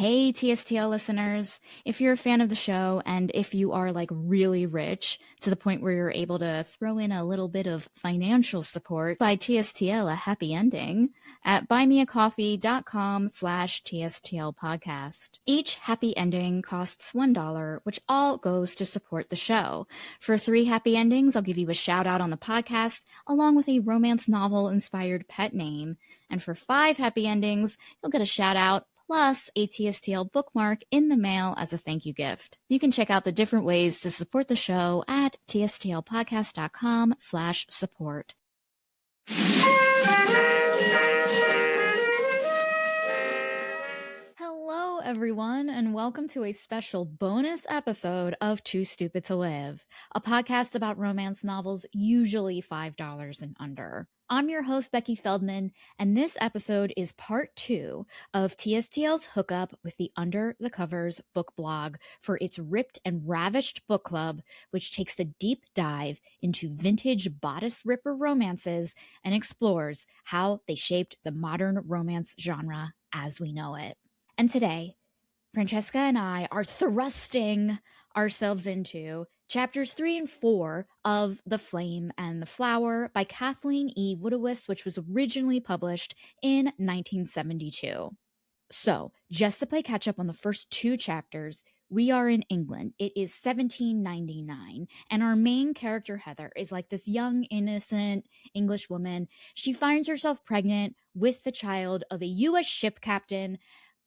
Hey, TSTL listeners. If you're a fan of the show and if you are like really rich to the point where you're able to throw in a little bit of financial support, buy TSTL a happy ending at buymeacoffee.com/TSTL podcast. Each happy ending costs $1, which all goes to support the show. For 3 happy endings, I'll give you a shout out on the podcast along with a romance novel inspired pet name. And for 5 happy endings, you'll get a shout out plus a TSTL bookmark in the mail as a thank you gift. You can check out the different ways to support the show at tstlpodcast.com/support. Hello, everyone, and welcome to a special bonus episode of Too Stupid to Live, a podcast about romance novels usually $5 and under. I'm your host, Becky Feldman, and this episode is part 2 of TSTL's hookup with the Under the Covers book blog for its Ripped and Ravished book club, which takes a deep dive into vintage bodice ripper romances and explores how they shaped the modern romance genre as we know it. And today, Francesca and I are thrusting ourselves into chapters 3 and 4 of The Flame and the Flower by Kathleen E. Woodiwiss, which was originally published in 1972. So, just to play catch up on the first 2 chapters, we are in England. It is 1799, and our main character, Heather, is like this young, innocent English woman. She finds herself pregnant with the child of a U.S. ship captain,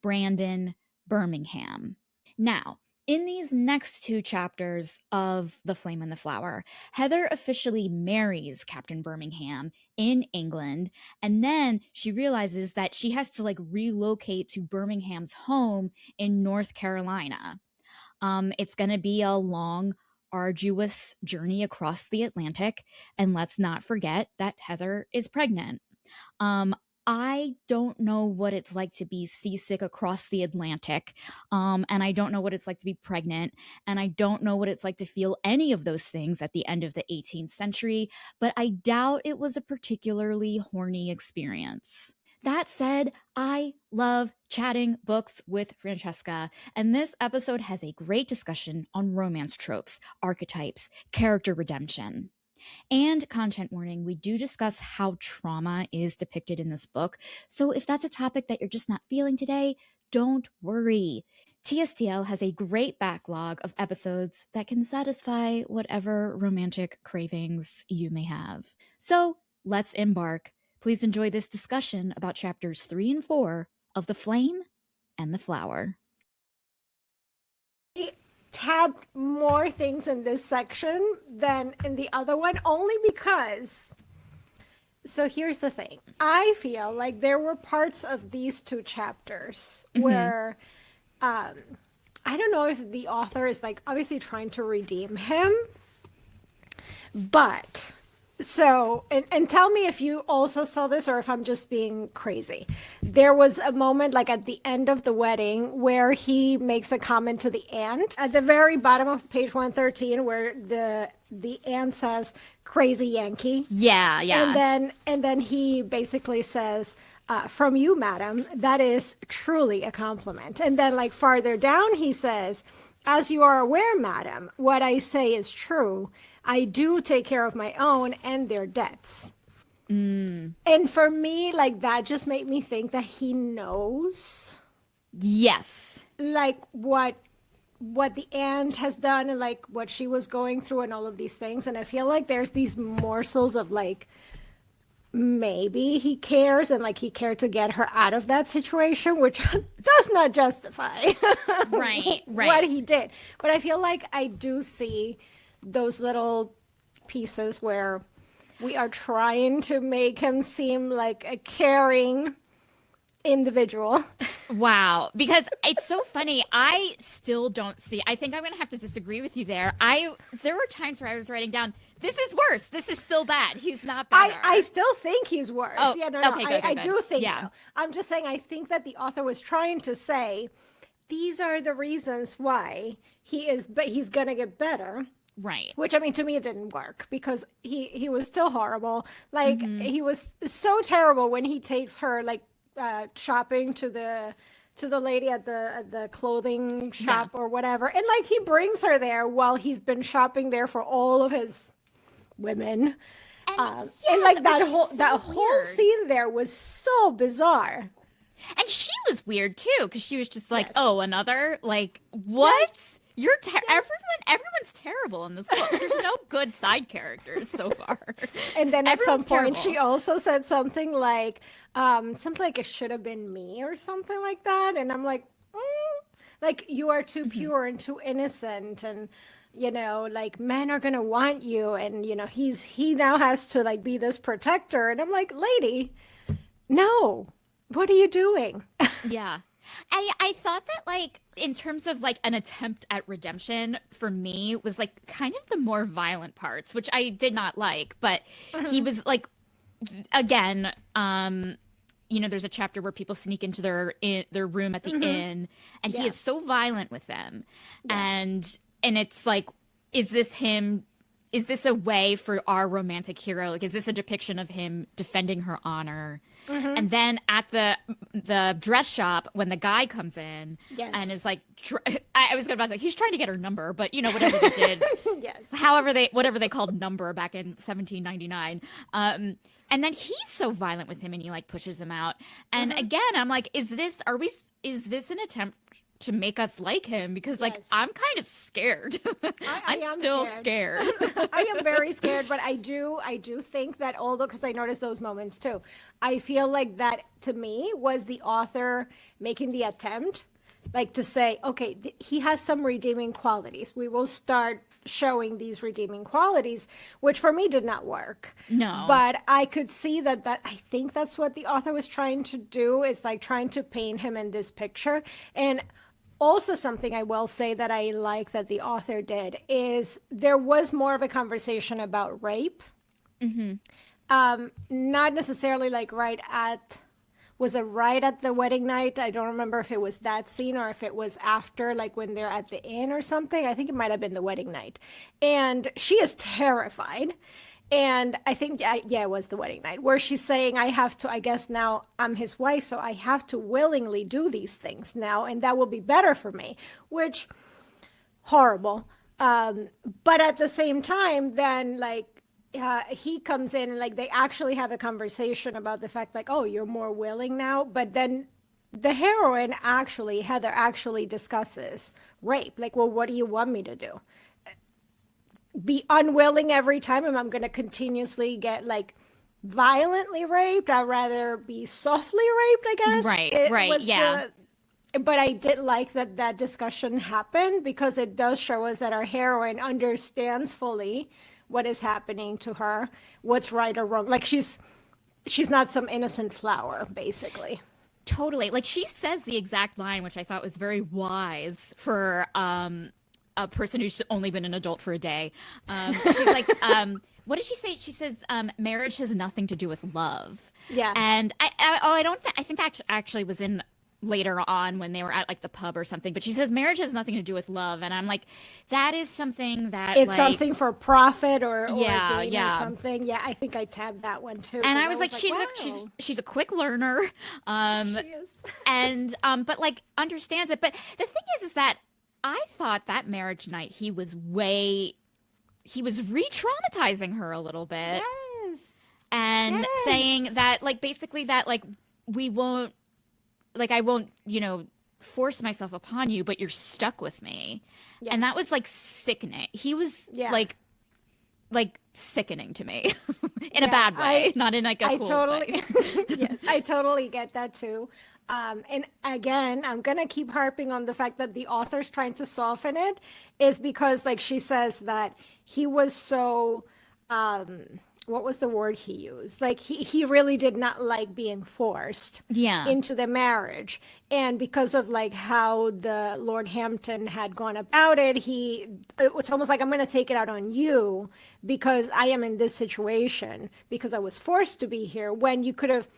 Brandon Birmingham. Now, in these next 2 chapters of The Flame and the Flower, Heather officially marries Captain Birmingham in England, and then she realizes that she has to relocate to Birmingham's home in North Carolina. It's going to be a long, arduous journey across the Atlantic, and let's not forget that Heather is pregnant. I don't know what it's like to be seasick across the Atlantic, and I don't know what it's like to be pregnant, and I don't know what it's like to feel any of those things at the end of the 18th century, but I doubt it was a particularly horny experience. That said, I love chatting books with Francesca, and this episode has a great discussion on romance tropes, archetypes, character redemption. And content warning, we do discuss how trauma is depicted in this book. So if that's a topic that you're just not feeling today, don't worry. TSTL has a great backlog of episodes that can satisfy whatever romantic cravings you may have. So let's embark. Please enjoy this discussion about chapters 3 and 4 of The Flame and the Flower. Tabbed more things in this section than in the other one, only because, so here's the thing, I feel like there were parts of these 2 chapters where I don't know if the author is obviously trying to redeem him, but so, and tell me if you also saw this or if I'm just being crazy. There was a moment at the end of the wedding where he makes a comment to the aunt at the very bottom of page 113 where the aunt says crazy Yankee. Yeah. And then he basically says, from you, madam, that is truly a compliment. And then farther down he says, as you are aware, madam, what I say is true. I do take care of my own and their debts. And for me, that just made me think that he knows. Yes. What the aunt has done and what she was going through and all of these things. And I feel like there's these morsels of maybe he cares and he cared to get her out of that situation, which does not justify right. what he did. But I feel like I do see those little pieces where we are trying to make him seem like a caring individual. Wow. Because it's so funny. I still don't see, I think I'm going to have to disagree with you there. There were times where I was writing down, this is worse. This is still bad. He's not better. I still think he's worse. Oh, yeah, no. Okay, good. I do think so. I'm just saying, I think that the author was trying to say, these are the reasons why he's going to get better. Right. Which, I mean, to me, it didn't work because he was still horrible. He was so terrible when he takes her, shopping to the to the lady at the clothing shop Yeah. or whatever, and like he brings her there while he's been shopping there for all of his women. And And yes, like which is that so whole weird. scene there was so bizarre. And she was weird too, because she was just like, Yes. "Oh, another like Yes. what? You're everyone's terrible in this book. There's no good side characters so far. And then at some Everyone's point, terrible." she also said something like it should have been me or something like that. And I'm like you are too pure and too innocent, and like men are gonna want you, and he now has to like be this protector. And I'm like, lady, no, what are you doing? Yeah. I thought that like in terms of like an attempt at redemption for me was like kind of the more violent parts, which I did not like, but he was like again, there's a chapter where people sneak into their room at the inn, and he is Yes. so violent with them. Yeah. And it's like, is this him? Is this a way for our romantic hero? Like, is this a depiction of him defending her honor? And then at the dress shop, when the guy comes in Yes. and is like, I was about to say he's trying to get her number, but whatever they did, Yes. whatever they called number back in 1799. And then he's so violent with him, and he like pushes him out. And again, I'm like, is this an attempt to make us like him? Because like Yes. I'm kind of scared. I I'm am still scared. scared. I am very scared, but I do think that, although, because I noticed those moments too, I feel like that to me was the author making the attempt, like to say, okay, he has some redeeming qualities. We will start showing these redeeming qualities, which for me did not work. No. But I could see that I think that's what the author was trying to do, is like trying to paint him in this picture. And also, something I will say that I like that the author did is there was more of a conversation about rape. Not necessarily like was it right at the wedding night? I don't remember if it was that scene or if it was after, like when they're at the inn or something. I think it might have been the wedding night. And she is terrified. And I think, yeah, it was the wedding night where she's saying, I guess now I'm his wife, so I have to willingly do these things now, and that will be better for me, which horrible. But at the same time, then like he comes in and like they actually have a conversation about the fact like, oh, you're more willing now. But then the heroine Heather actually discusses rape. Like, well, what do you want me to do? Be unwilling every time, and I'm going to continuously get like violently raped? I'd rather be softly raped, I guess. Right, yeah. But I did like that discussion happened, because it does show us that our heroine understands fully what is happening to her, what's right or wrong. Like she's not some innocent flower, basically. Totally. Like she says the exact line, which I thought was very wise for a person who's only been an adult for a day. She's like, what did she say? She says, marriage has nothing to do with love. Yeah. And I think that actually was in later on when they were at like the pub or something, but she says marriage has nothing to do with love. And I'm like, that is something that it's like, something for profit or Yeah, gain yeah. or something. Yeah, I think I tabbed that one too. and 'cause I was like, wow. she's a quick learner. She is. And but like understands it. But the thing is that I thought that marriage night he was re-traumatizing her a little bit, Yes. and Yes. saying that like basically that like we won't, like I won't, force myself upon you, but you're stuck with me. Yeah. And that was like sickening. He was Yeah. like sickening to me in a Yeah, bad way, not in like a cool totally, way. yes, I totally get that too. And again, I'm gonna keep harping on the fact that the author's trying to soften it, is because, like she says, that he was so, what was the word he used? Like he really did not like being forced Yeah. into the marriage, and because of like how the Lord Hampton had gone about it, it was almost like, I'm gonna take it out on you because I am in this situation because I was forced to be here, when you could have.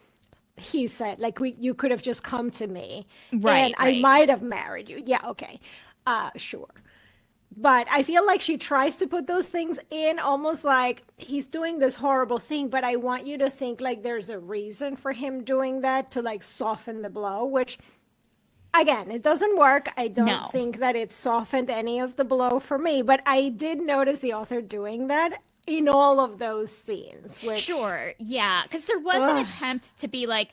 He said, like, you could have just come to me, Right, and I right. might have married you. Yeah, okay, sure. But I feel like she tries to put those things in, almost like he's doing this horrible thing, but I want you to think like there's a reason for him doing that, to like soften the blow, which Again, it doesn't work. I don't No. think that it softened any of the blow for me, but I did notice the author doing that in all of those scenes, which Sure, yeah, because there was an attempt to be like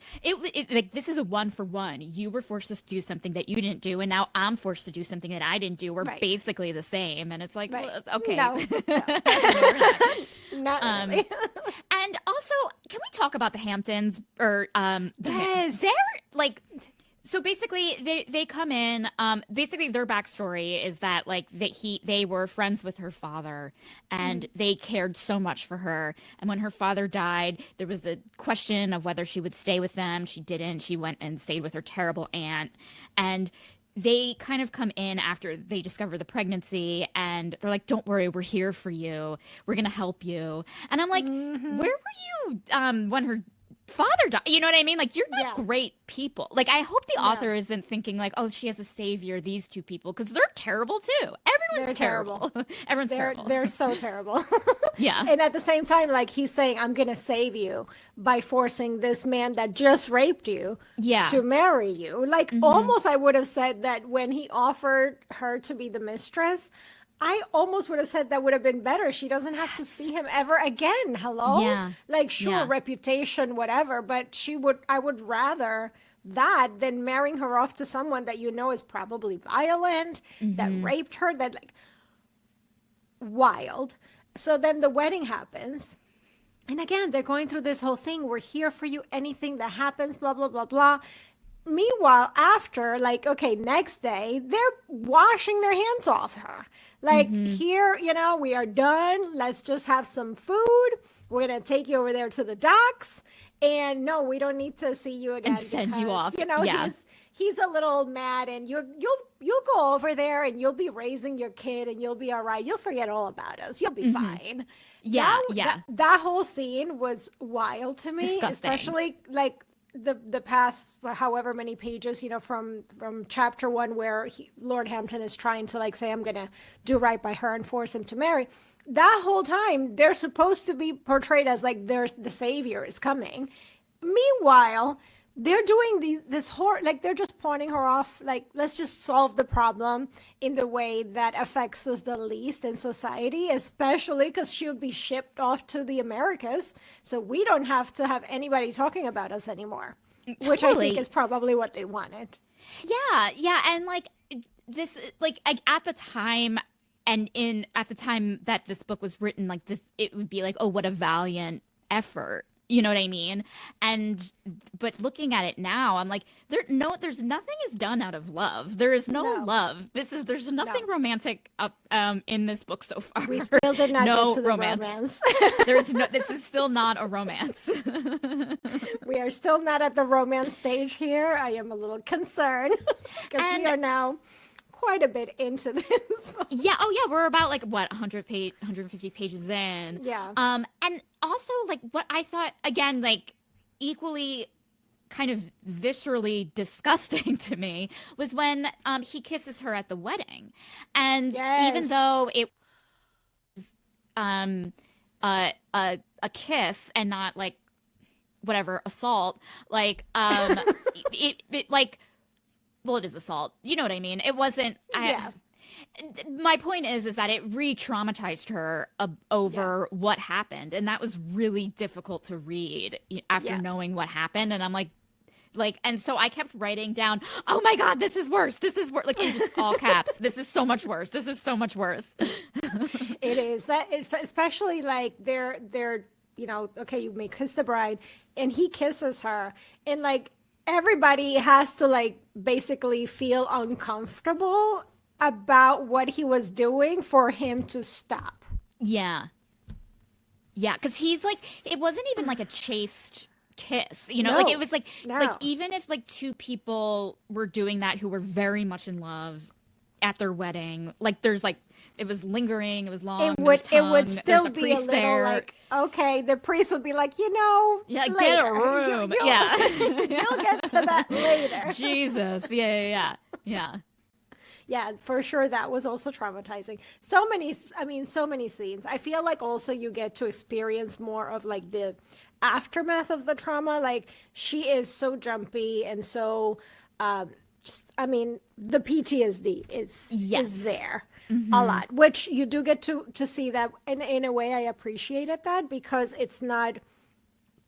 like this is a one for one. You were forced to do something that you didn't do, and now I'm forced to do something that I didn't do. We're right, basically the same, and it's like, right. well, okay, No, not really. and also, can we talk about the Hamptons or Yes. they're like so basically they come in basically their backstory is that like they were friends with her father and they cared so much for her, and when her father died there was a question of whether she would stay with them. She didn't. She went and stayed with her terrible aunt, and they kind of come in after they discover the pregnancy and they're like, don't worry, we're here for you, we're gonna help you. And I'm like, where were you when her father died? You know what I mean? Like, you're not Yeah. great people. Like, I hope the No. author isn't thinking like, oh, she has a savior, these two people, because they're terrible too. Everyone's They're terrible. Everyone's They're terrible. they're so terrible. Yeah. And at the same time, like he's saying, I'm gonna save you by forcing this man that just raped you Yeah. to marry you. Like almost I would have said that when he offered her to be the mistress, I almost would have said that would have been better. She doesn't have to see him ever again. Hello? Yeah. Like sure, Yeah. reputation, whatever, but I would rather that than marrying her off to someone that you know is probably violent, that raped her, that like wild. So then the wedding happens. And again, they're going through this whole thing. We're here for you. Anything that happens, blah, blah, blah, blah. Meanwhile, after, like, okay, next day, they're washing their hands off her. Like, here, we are done. Let's just have some food. We're going to take you over there to the docks. And no, we don't need to see you again. And send you off. Yeah. He's a little mad, and you'll go over there and you'll be raising your kid and you'll be all right. You'll forget all about us. You'll be fine. Yeah. That whole scene was wild to me, Disgusting. especially like the past however many pages, from chapter 1 where Lord Hampton is trying to like say, I'm gonna do right by her and force him to marry. That whole time they're supposed to be portrayed as like the savior is coming. Meanwhile, they're doing this horror, like they're just pawning her off, like let's just solve the problem in the way that affects us the least in society, especially because she would be shipped off to the Americas, so we don't have to have anybody talking about us anymore. Which I Totally. think is probably what they wanted. Yeah, and like this, like at the time, at the time that this book was written, like this, it would be like, oh, what a valiant effort. You know what I mean? But looking at it now, I'm like, there's nothing is done out of love. There is no No. love. There's nothing romantic up in this book so far. We still did not No get to the romance. romance. This is still not a romance. We are still not at the romance stage here. I am a little concerned because we And- are now quite a bit into this. Yeah. Oh, yeah. We're about like what 150 pages in. Yeah. And also like what I thought again, like equally kind of viscerally disgusting to me was when he kisses her at the wedding, and even Yes. though it was a kiss and not like whatever assault, like it like. Well, it is assault. You know what I mean? It wasn't. Yeah. My point is that it re-traumatized her over what happened, and that was really difficult to read after Yeah. knowing what happened. And I'm like, and so I kept writing down, "Oh my God, this is worse. This is worse." Like in just all caps. This is so much worse. This is so much worse. It is that, especially like they're okay, you may kiss the bride, and he kisses her, and like everybody has to like basically feel uncomfortable about what he was doing for him to stop. Yeah, because he's like, it wasn't even like a chaste kiss, like No. it was like No. like even if like two people were doing that who were very much in love at their wedding, like there's like it was lingering, it was long, It there's would tongue, still there's a be a priest little there. like, okay, the priest would be like, Yeah, get later. a room. You'll Yeah. you'll get to that later. Jesus. Yeah. Yeah, for sure. That was also traumatizing. So many scenes. I feel like also you get to experience more of like the aftermath of the trauma. Like she is so jumpy and so just, I mean, the PTSD Yes. is there a lot, which you do get to see that. And in a way, I appreciated that because it's not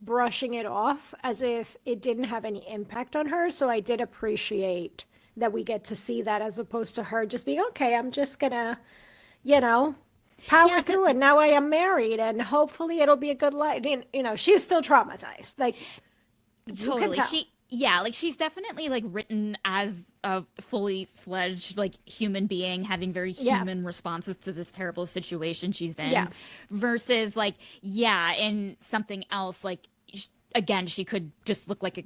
brushing it off as if it didn't have any impact on her. So I did appreciate that we get to see that as opposed to her just being, okay, I'm just gonna, you know, power through it. Now I am married and hopefully it'll be a good life. You know, she's still traumatized. Like, Totally. She's definitely like written as a fully fledged like human being having very human responses to this terrible situation she's in. Yeah. Versus like, in something else, like again, she could just look like a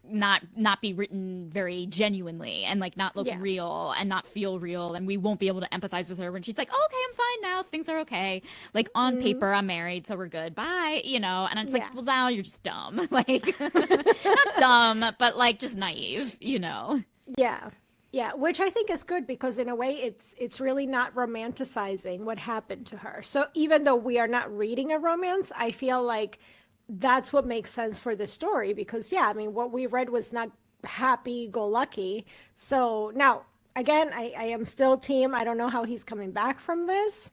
not be written very genuinely and like not look real and not feel real, and we won't be able to empathize with her when she's like, oh, okay, I'm fine now, things are okay, like on paper I'm married, so we're good, bye, you know. And it's like, well, now you're just dumb. Like not dumb, but like just naive, you know. Yeah, which I think is good because in a way it's really not romanticizing what happened to her. So even though we are not reading a romance, I feel like that's what makes sense for the story because I mean, what we read was not happy-go-lucky. So now, again, I am still team. I don't know how he's coming back from this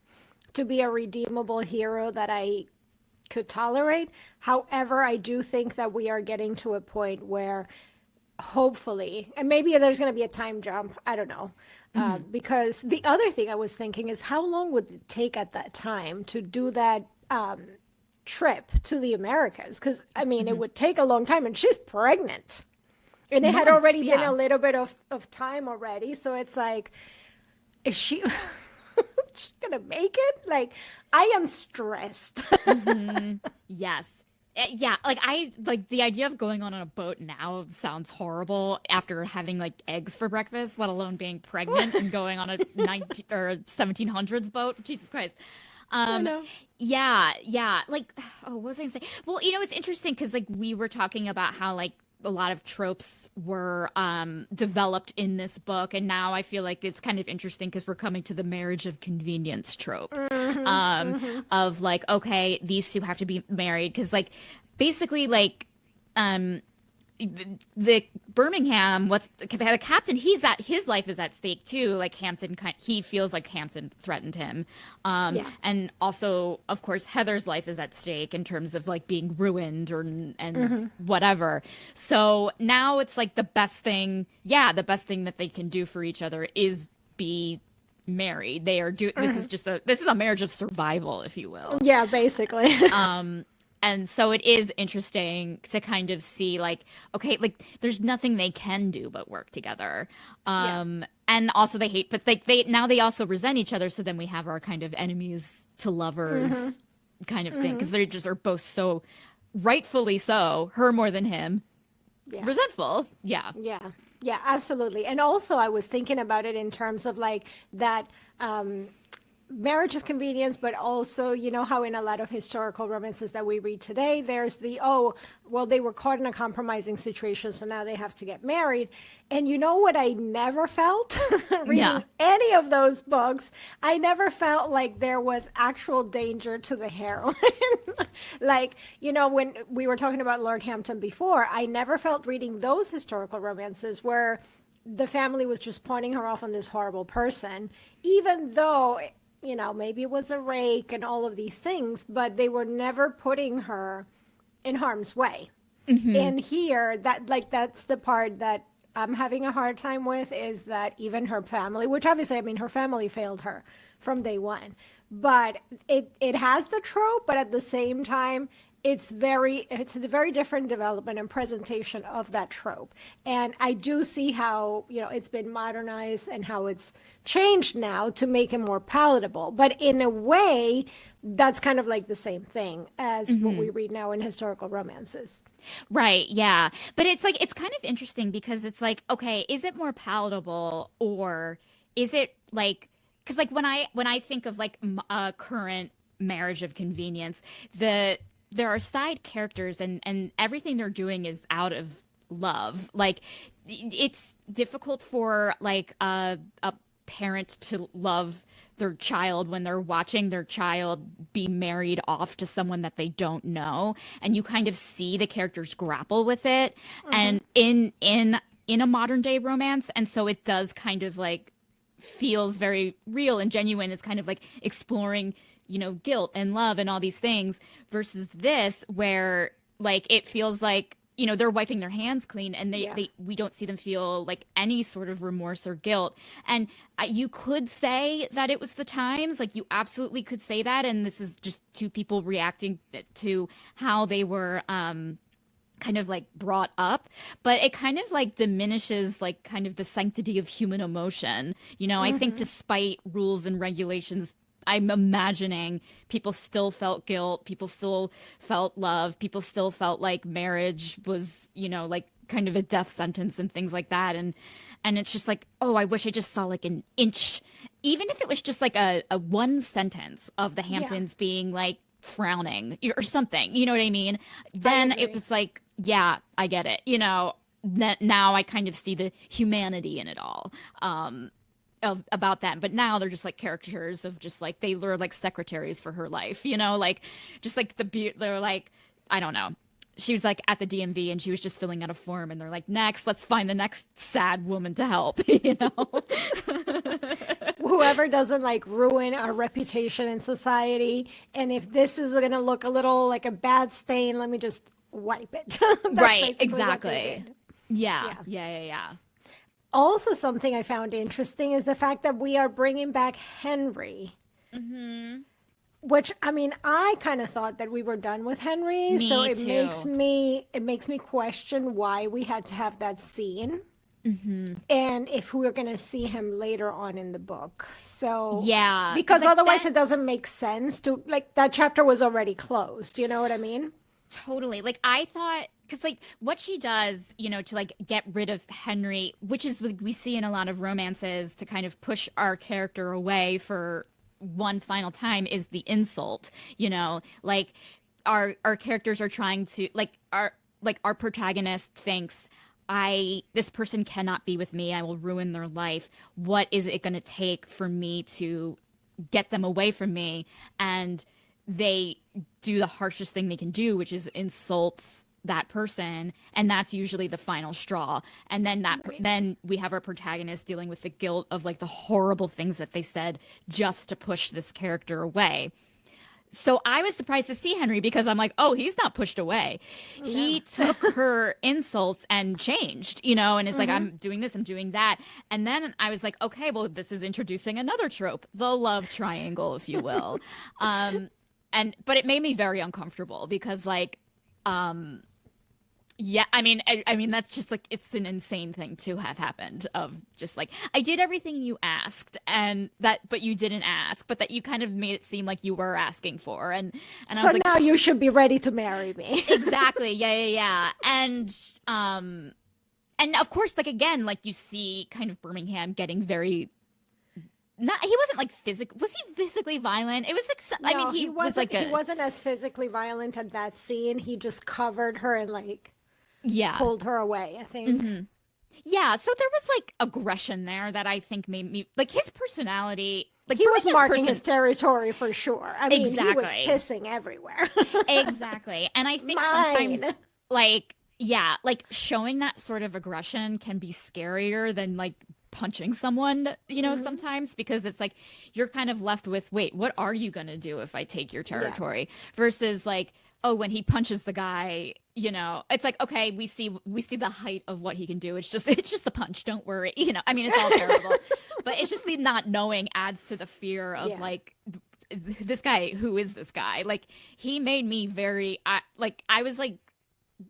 to be a redeemable hero that I could tolerate. However, I do think that we are getting to a point where hopefully, and maybe there's going to be a time jump, I don't know, because the other thing I was thinking is how long would it take at that time to do that trip to the Americas? Because I mean, it would take a long time, and she's pregnant, and it had already been a little bit of time already, so it's like, is she she gonna make it? Like, I am stressed. Yes. Yeah, like I like the idea of going on a boat now sounds horrible after having like eggs for breakfast, let alone being pregnant and going on a 19 or 1700s boat. Jesus Christ. Yeah. Like, oh, what was I gonna say? Well, you know, it's interesting because like we were talking about how like a lot of tropes were developed in this book, and now I feel like it's kind of interesting because we're coming to the marriage of convenience trope of like, okay, these two have to be married because like basically like the Birmingham, the captain, his life is at stake too. Like he feels like Hampton threatened him. And also, of course, Heather's life is at stake in terms of like being ruined and whatever. So now it's like the best thing that they can do for each other is be married. They are this is a marriage of survival, if you will. Yeah, basically. And so it is interesting to kind of see like, okay, like there's nothing they can do but work together. And also they hate, but like they also resent each other. So then we have our kind of enemies to lovers kind of thing. Because they just are both so rightfully so, her more than him, resentful. Yeah, absolutely. And also I was thinking about it in terms of like that, marriage of convenience, but also, you know, how in a lot of historical romances that we read today, there's the, oh, well, they were caught in a compromising situation, so now they have to get married. And you know what I never felt reading any of those books? I never felt like there was actual danger to the heroine. Like, you know, when we were talking about Lord Hampton before, I never felt reading those historical romances where the family was just pointing her off on this horrible person, even though, you know, maybe it was a rake and all of these things, but they were never putting her in harm's way. And here, that's the part that I'm having a hard time with, is that even her family, which obviously, I mean, her family failed her from day one, but it has the trope, but at the same time, it's a very different development and presentation of that trope. And I do see how, you know, it's been modernized and how it's changed now to make it more palatable. But in a way, that's kind of like the same thing as what we read now in historical romances. Right, yeah. But it's like, it's kind of interesting because it's like, okay, is it more palatable, or is it like, because like when I think of like a current marriage of convenience, there are side characters and everything they're doing is out of love. Like it's difficult for like a parent to love their child when they're watching their child be married off to someone that they don't know, and you kind of see the characters grapple with it. And in in a modern day romance, and so it does kind of like feels very real and genuine. It's kind of like exploring, you know, guilt and love and all these things, versus this where like it feels like, you know, they're wiping their hands clean, and we don't see them feel like any sort of remorse or guilt. And you could say that it was the times, like you absolutely could say that, and this is just two people reacting to how they were kind of like brought up, but it kind of like diminishes like kind of the sanctity of human emotion. You know, I think despite rules and regulations, I'm imagining people still felt guilt, people still felt love, people still felt like marriage was, you know, like kind of a death sentence and things like that. And it's just like, oh, I wish I just saw like an inch, even if it was just like a one sentence of the Hamptons being like frowning or something, you know what I mean? Then it was like, yeah, I get it. You know, now I kind of see the humanity in it all. About that, but now they're just like caricatures of just like they were like secretaries for her life, you know, like just like they're like, I don't know, she was like at the DMV and she was just filling out a form, and they're like, next, let's find the next sad woman to help, you know. Whoever doesn't like ruin our reputation in society, and if this is going to look a little like a bad stain, let me just wipe it. Right, exactly. Yeah. Also, something I found interesting is the fact that we are bringing back Henry. Which, I mean, I kind of thought that we were done with Henry. Me so it too. makes me question why we had to have that scene. And if we were going to see him later on in the book. So, yeah, because like otherwise it doesn't make sense to, like, that chapter was already closed. You know what I mean? Totally. Like I thought, because like what she does, you know, to like get rid of Henry, which is what we see in a lot of romances to kind of push our character away for one final time, is the insult. You know, like our characters are trying to our protagonist thinks, this person cannot be with me. I will ruin their life. What is it going to take for me to get them away from me? And they do the harshest thing they can do, which is insult that person, and that's usually the final straw. And then then we have our protagonist dealing with the guilt of like the horrible things that they said just to push this character away. So I was surprised to see Henry, because I'm like, oh, he's not pushed away. He took her insults and changed, you know, and is like, I'm doing this, I'm doing that. And then I was like, okay, well, this is introducing another trope, the love triangle, if you will. But it made me very uncomfortable because like, yeah, I mean, that's just like, it's an insane thing to have happened, of just like, I did everything you asked but you didn't ask, but that you kind of made it seem like you were asking for. And so I was like, now you should be ready to marry me. Exactly. Yeah. And of course, like, again, like you see kind of Birmingham getting very, he wasn't like was he physically violent? It was like, No, I mean, he was like he wasn't as physically violent at that scene. He just covered her and like pulled her away, I think. Yeah, so there was like aggression there that I think made me like his personality. Like he was marking his territory for sure. I mean, he was pissing everywhere. Exactly. And I think sometimes like, yeah, like showing that sort of aggression can be scarier than like punching someone, you know, sometimes, because it's like you're kind of left with, wait, what are you going to do if I take your territory? Versus like, oh, when he punches the guy, you know, it's like, okay, we see the height of what he can do. It's just the punch. Don't worry. You know, I mean, it's all terrible, but it's just the not knowing adds to the fear of like, this guy, who is this guy? Like, he made me very, I was like,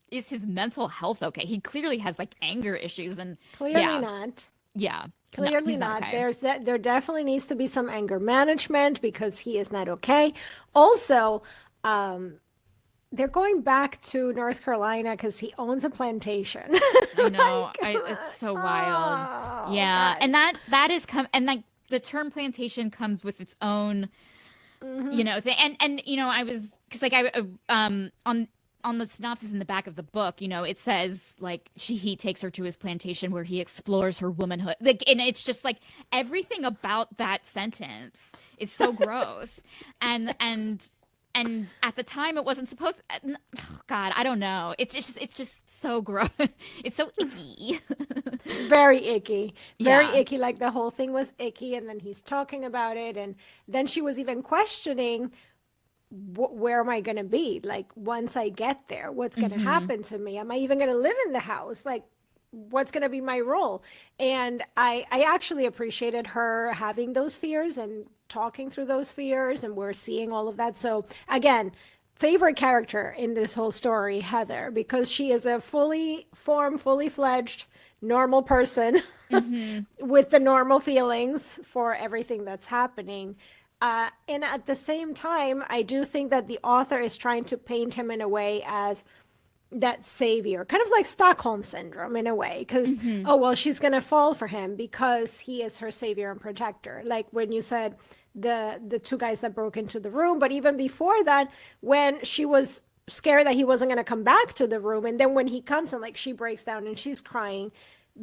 is his mental health okay? He clearly has like anger issues, and clearly not. Yeah. Clearly no, not. Okay. There definitely needs to be some anger management, because he is not okay. Also, they're going back to North Carolina because he owns a plantation. I know. It's so wild. Yeah. God. And that is and like the term plantation comes with its own, you know, thing. And you know, I was, because like on the synopsis in the back of the book, you know, it says like he takes her to his plantation where he explores her womanhood. Like, and it's just like everything about that sentence is so gross. And and at the time it wasn't supposed oh, God, I don't know. It's just so gross. It's so icky. Very icky. Very Yeah. icky. Like the whole thing was icky. And then he's talking about it. And then she was even questioning, where am I going to be? Like, once I get there, what's going to happen to me? Am I even going to live in the house? Like, what's going to be my role? And I actually appreciated her having those fears and talking through those fears. And we're seeing all of that. So, again, favorite character in this whole story, Heather, because she is a fully formed, fully fledged, normal person with the normal feelings for everything that's happening. And at the same time, I do think that the author is trying to paint him in a way as that savior, kind of like Stockholm syndrome in a way, because, oh, well, she's going to fall for him because he is her savior and protector. Like when you said the two guys that broke into the room, but even before that, when she was scared that he wasn't going to come back to the room, and then when he comes and like she breaks down and she's crying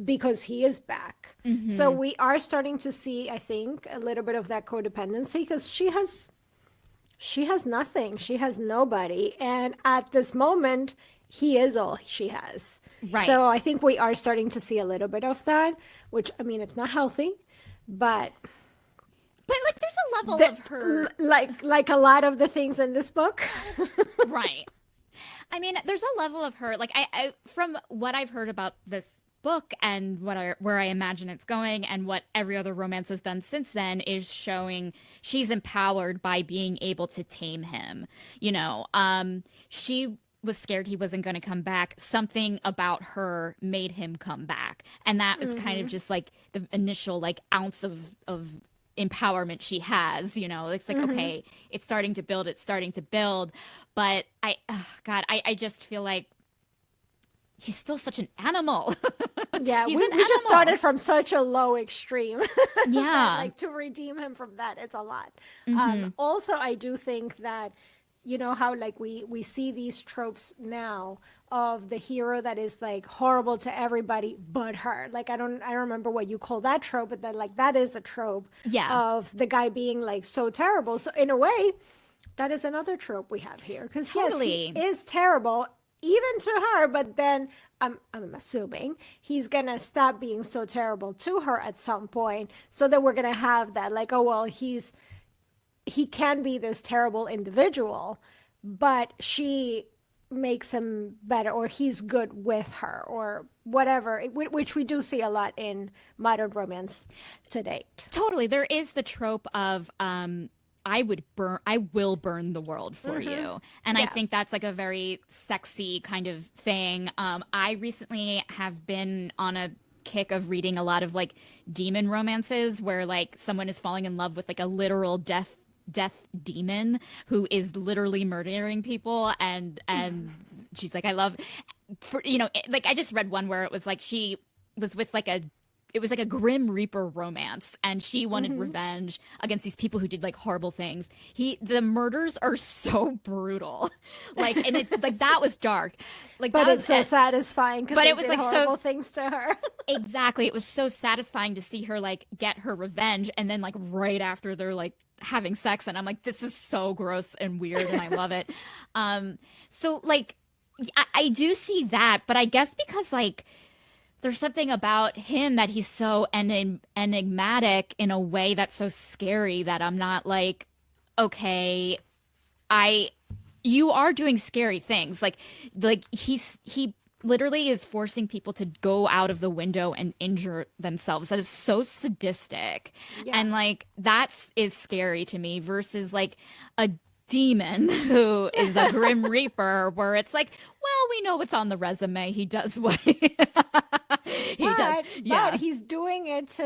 because he is back. So we are starting to see, I think, a little bit of that codependency, because she has nothing, she has nobody, and at this moment he is all she has. Right. So I think we are starting to see a little bit of that, which, I mean, it's not healthy, but like there's a level of her like a lot of the things in this book. right. I mean, there's a level of her, like I from what I've heard about this book and where I imagine it's going, and what every other romance has done since then, is showing she's empowered by being able to tame him. You know, she was scared he wasn't going to come back. Something about her made him come back, and that is kind of just like the initial like ounce of empowerment she has. You know, it's like, okay, it's starting to build, but I just feel like he's still such an animal. Yeah, He's we an just animal. started from such a low extreme. Yeah. Like, to redeem him from that, it's a lot. Also, I do think that, you know how like we see these tropes now of the hero that is like horrible to everybody but her. Like, I don't remember what you call that trope, but that, like, that is a trope. Yeah. Of the guy being like so terrible. So in a way, that is another trope we have here, because Totally. yes, he is terrible even to her, but then I'm assuming he's gonna stop being so terrible to her at some point, so that we're gonna have that, like, oh well, he can be this terrible individual, but she makes him better, or he's good with her, or whatever, which we do see a lot in modern romance to date. Totally. There is the trope of I will burn the world for you. And I think that's like a very sexy kind of thing. I recently have been on a kick of reading a lot of like demon romances where like someone is falling in love with like a literal death demon who is literally murdering people, and she's like, I love, for, you know, like I just read one where it was like she was with like it was like a Grim Reaper romance, and she wanted revenge against these people who did like horrible things. The murders are so brutal, like, and it's like that was dark, like, But that it's so satisfying, because but it it was did like horrible so things to her. exactly, it was so satisfying to see her like get her revenge, and then like right after they're like having sex, and I'm like, this is so gross and weird, and I love it. So like I do see that, but I guess because like there's something about him that he's so enigmatic in a way that's so scary that I'm not like, okay, you are doing scary things. Like he literally is forcing people to go out of the window and injure themselves. That is so sadistic. Yeah. And like is scary to me, versus like a demon who is a Grim Reaper, where it's like, well, we know what's on the resume. He does what he does. Yeah. But he's doing it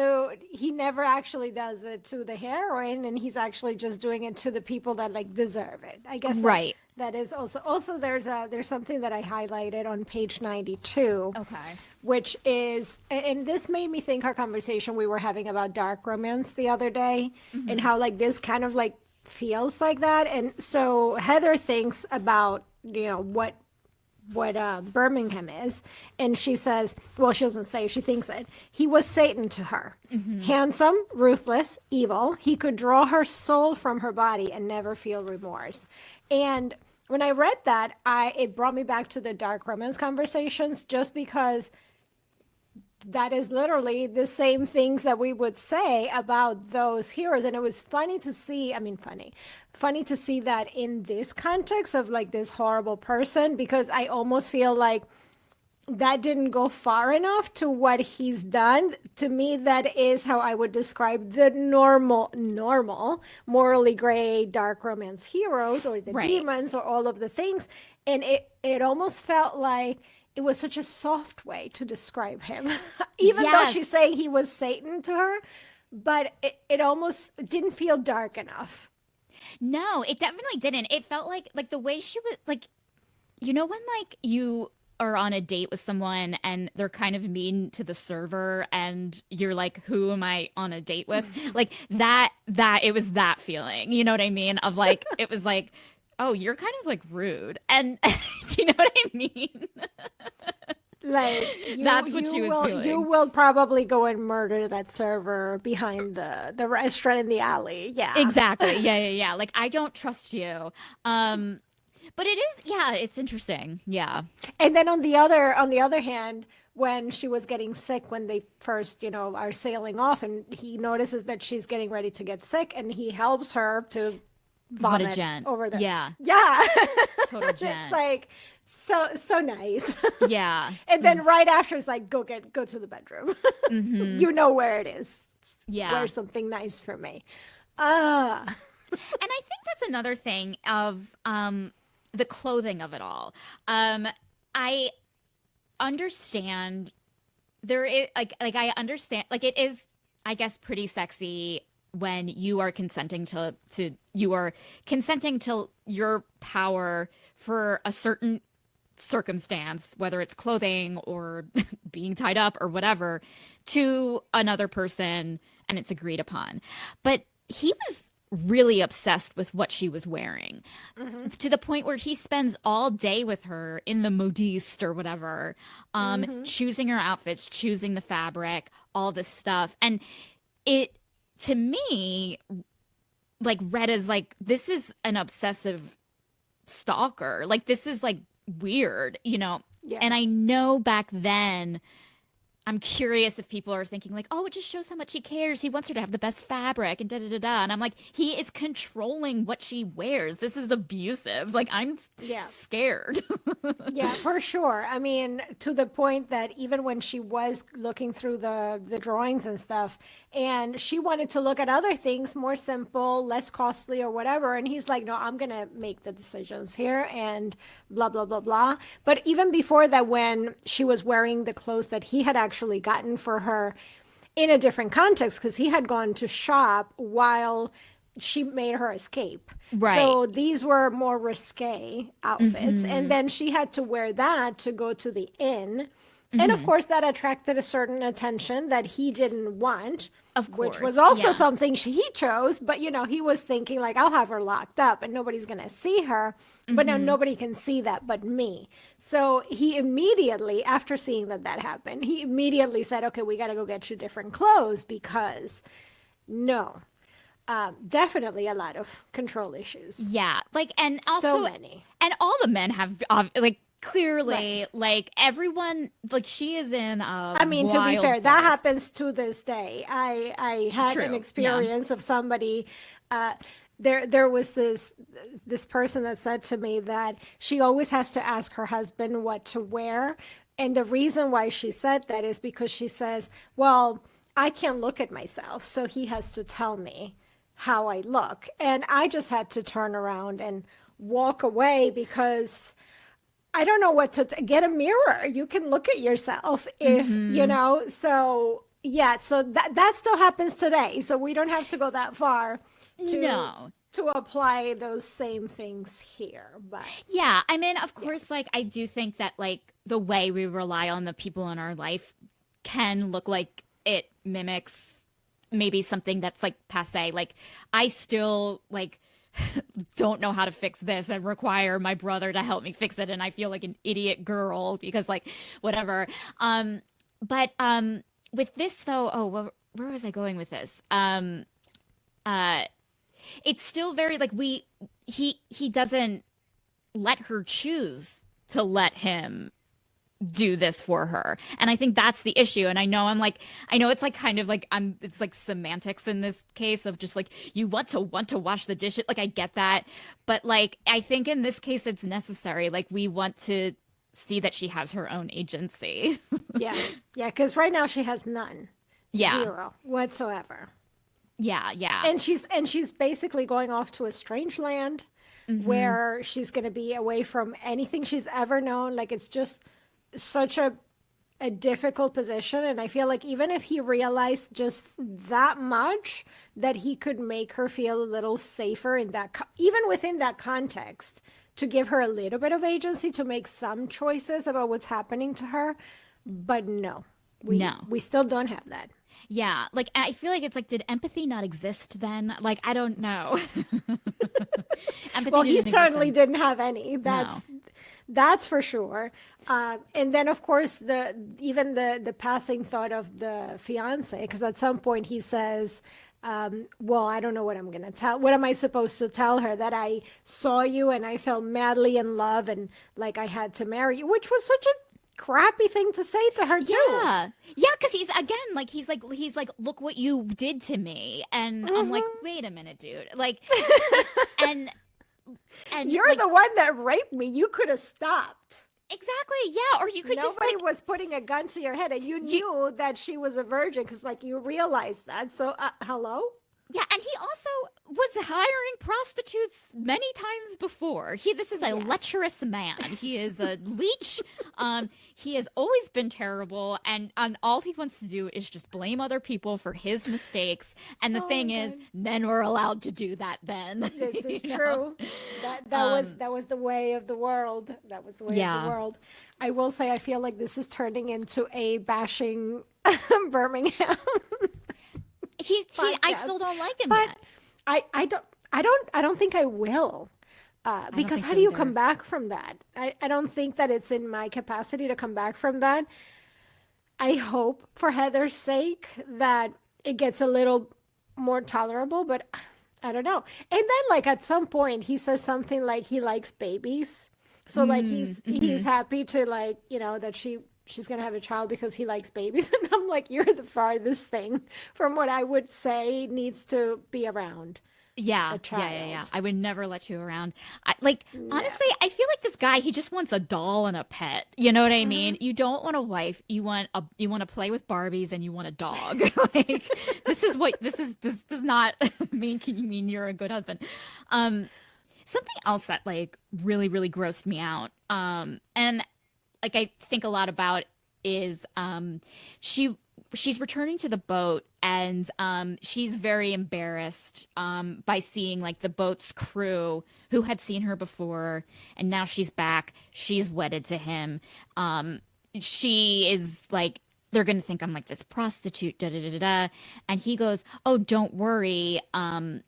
he never actually does it to the heroine, and he's actually just doing it to the people that like deserve it. I guess Right. That is also there's something that I highlighted on page 92. Okay. Which is, and this made me think our conversation we were having about dark romance the other day, and how like this kind of like feels like that. And so Heather thinks about, you know, what Birmingham is. And she says, well, she doesn't say, she thinks it. He was Satan to her. Handsome, ruthless, evil. He could draw her soul from her body and never feel remorse. And when I read that, it brought me back to the dark romance conversations, just because that is literally the same things that we would say about those heroes. And it was funny to see, funny to see that in this context of like this horrible person, because I almost feel like that didn't go far enough to what he's done. To me, that is how I would describe the normal, morally gray, dark romance heroes, or the demons, or all of the things. And it almost felt like it was such a soft way to describe him, even though she's saying he was Satan to her, but it almost didn't feel dark enough. No, it definitely didn't. It felt like the way she was, like, you know, when like you are on a date with someone and they're kind of mean to the server and you're like, who am I on a date with? Like that it was that feeling, you know what I mean? Of like, it was like, oh, you're kind of like rude. And do you know what I mean? Like that's what she was feeling. You will probably go and murder that server behind the restaurant in the alley. Yeah. Exactly. Yeah. Like, I don't trust you. But it is, it's interesting. Yeah. And then on the other hand, when she was getting sick, when they first, are sailing off, and he notices that she's getting ready to get sick, and he helps her to vomit what a gent. Over there. Yeah. Total gent. It's like so nice. Yeah. And then right after, it's like, go to the bedroom. You know where it is. Yeah. Wear something nice for me. And I think that's another thing of the clothing of it all. I understand there is I understand, like, it is, I guess, pretty sexy when you are consenting to your power for a certain circumstance, whether it's clothing or being tied up or whatever, to another person, and it's agreed upon. But he was really obsessed with what she was wearing, to the point where he spends all day with her in the modiste or whatever, choosing her outfits, choosing the fabric, all this stuff. And it, to me, like, read as like, this is an obsessive stalker. Like, this is like weird, Yeah. And I know back then, I'm curious if people are thinking like, oh, it just shows how much he cares. He wants her to have the best fabric and da-da-da-da. And I'm like, he is controlling what she wears. This is abusive. Like, I'm scared. Yeah, for sure. I mean, to the point that even when she was looking through the drawings and stuff, and she wanted to look at other things, more simple, less costly or whatever, and he's like, no, I'm going to make the decisions here and blah, blah, blah, blah. But even before that, when she was wearing the clothes that he had actually gotten for her in a different context, because he had gone to shop while she made her escape. Right. So these were more risque outfits. And then she had to wear that to go to the inn. And of course, that attracted a certain attention that he didn't want, of course, which was also something he chose. But, he was thinking like, I'll have her locked up and nobody's going to see her. But now nobody can see that but me. So he immediately, after seeing that happened, he immediately said, okay, we got to go get you different clothes, because definitely a lot of control issues. Yeah. Like, and also, so many. And all the men have, like, clearly, like, everyone, like, she is in I mean, to be fair, that happens to this day. I had an experience of somebody, there was this person that said to me that she always has to ask her husband what to wear. And the reason why she said that is because she says, well, I can't look at myself, so he has to tell me how I look. And I just had to turn around and walk away, because I don't know what to get a mirror. You can look at yourself if, so so that still happens today. So we don't have to go that far to apply those same things here. But yeah, I mean, of course, like, I do think that, like, the way we rely on the people in our life can look like it mimics maybe something that's like passe. Like, I still, like, don't know how to fix this and require my brother to help me fix it, and I feel like an idiot girl because like whatever. But with this though, where was I going with this? Uh it's still very like he doesn't let her choose to let him do this for her. And I think that's the issue. And I know it's like kind of like it's like semantics in this case of just like you want to wash the dishes. Like I get that. But like I think in this case it's necessary. Like we want to see that she has her own agency. Yeah. Yeah, because right now she has none. Yeah. Zero whatsoever. Yeah, yeah. And she's basically going off to a strange land where she's going to be away from anything she's ever known. Like it's just such a difficult position, and I feel like even if he realized just that much, that he could make her feel a little safer in that even within that context, to give her a little bit of agency to make some choices about what's happening to her. But no, we still don't have that. Yeah, like I feel like it's like, did empathy not exist then? Like I don't know. Empathy well, he didn't certainly exist didn't have any. No. That's for sure. And then, of course, the passing thought of the fiance, because at some point he says, well, I don't know what I'm going to tell. What am I supposed to tell her? That I saw you and I fell madly in love and like I had to marry you, which was such a crappy thing to say to her, too. Yeah. Yeah, because he's like, look what you did to me. And I'm like, wait a minute, dude. Like, and you're like, the one that raped me. You could have stopped. Exactly. Yeah. Or you could just Nobody like was putting a gun to your head, and you knew that she was a virgin because, like, you realized that. So, hello? Yeah, and he also was hiring prostitutes many times before. This is a lecherous man. He is a leech. He has always been terrible, and all he wants to do is just blame other people for his mistakes. And the thing is, men were allowed to do that then. This is true. That was the way of the world. That was the way of the world. I will say, I feel like this is turning into a bashing Birmingham. I still don't like him but yet. I don't think I will. Because how do you come back from that? I don't think that it's in my capacity to come back from that. I hope for Heather's sake that it gets a little more tolerable, but I don't know. And then like at some point he says something like he likes babies. So like he's happy to like, you know, that she's going to have a child because he likes babies. And I'm like, you're the farthest thing from what I would say needs to be around. Yeah. I would never let you around. Honestly, I feel like this guy, he just wants a doll and a pet. You know what I mean? You don't want a wife. You want to play with Barbies and you want a dog. Like this does not mean you're a good husband. Something else that like really, really grossed me out. And like I think a lot about is she's returning to the boat and she's very embarrassed by seeing like the boat's crew who had seen her before, and now she's back. She's wedded to him. She is like, they're gonna think I'm like this prostitute, da da da da. And he goes, "Oh, don't worry. My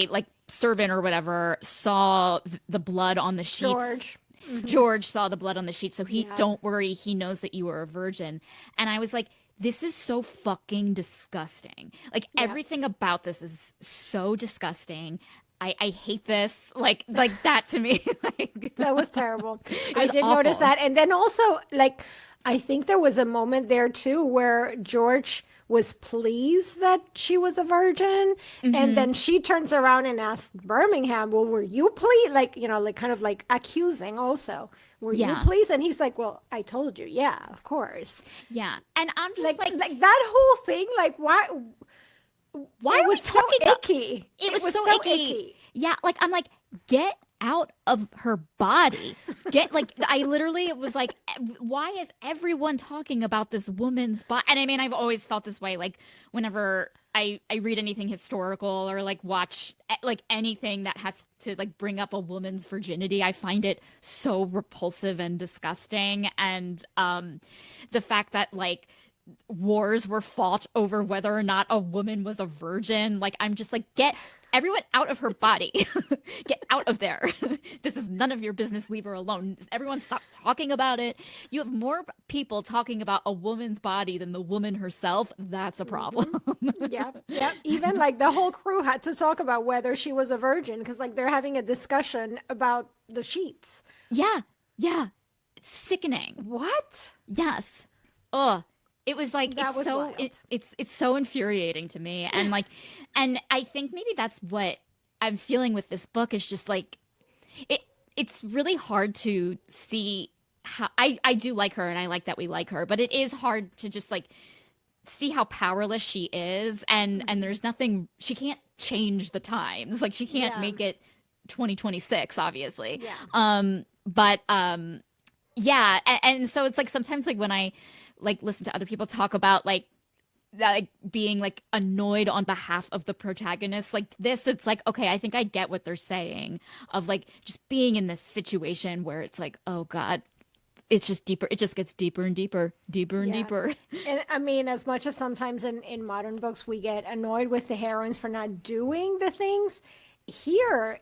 like servant or whatever saw the blood on the sheets." George saw the blood on the sheet, so don't worry, he knows that you are a virgin. And I was like, this is so fucking disgusting. Like everything about this is so disgusting. I hate this. Like that to me. Like, that was terrible. Was I did awful. notice that. And then also, like, I think there was a moment there too where George was pleased that she was a virgin. And then she turns around and asks Birmingham, well, were you pleased? Like, you know, like kind of like accusing also. Were you pleased? And he's like, well, I told you. Yeah, of course. Yeah. And I'm just like that whole thing, like, why it was so icky. It was so icky. Yeah. Like, I'm like, get out of her body. I literally was like, why is everyone talking about this woman's body? And I mean, I've always felt this way. Like whenever I read anything historical or like watch like anything that has to like bring up a woman's virginity, I find it so repulsive and disgusting. And the fact that like wars were fought over whether or not a woman was a virgin. Like, I'm just like, get everyone out of her body. Get out of there. This is none of your business. Leave her alone. Everyone stop talking about it. You have more people talking about a woman's body than the woman herself. That's a problem. Yeah, yeah. Even like the whole crew had to talk about whether she was a virgin because like they're having a discussion about the sheets. Yeah, yeah. It's sickening. What? Yes. Ugh. It was like That was wild. it's so infuriating to me, and like, and I think maybe that's what I'm feeling with this book is just like it's really hard to see how I do like her and I like that we like her, but it is hard to just like see how powerless she is, and there's nothing, she can't change the times, like she can't Yeah. make it 2026 obviously. Yeah. But yeah, and so it's like sometimes like when I like listen to other people talk about like that, like being like annoyed on behalf of the protagonist like this, it's like, okay, I think I get what they're saying of like just being in this situation where it's like, oh God, it's just deeper, it just gets deeper and deeper, deeper and Yeah. deeper. And I mean, as much as sometimes in modern books we get annoyed with the heroines for not doing the things, here,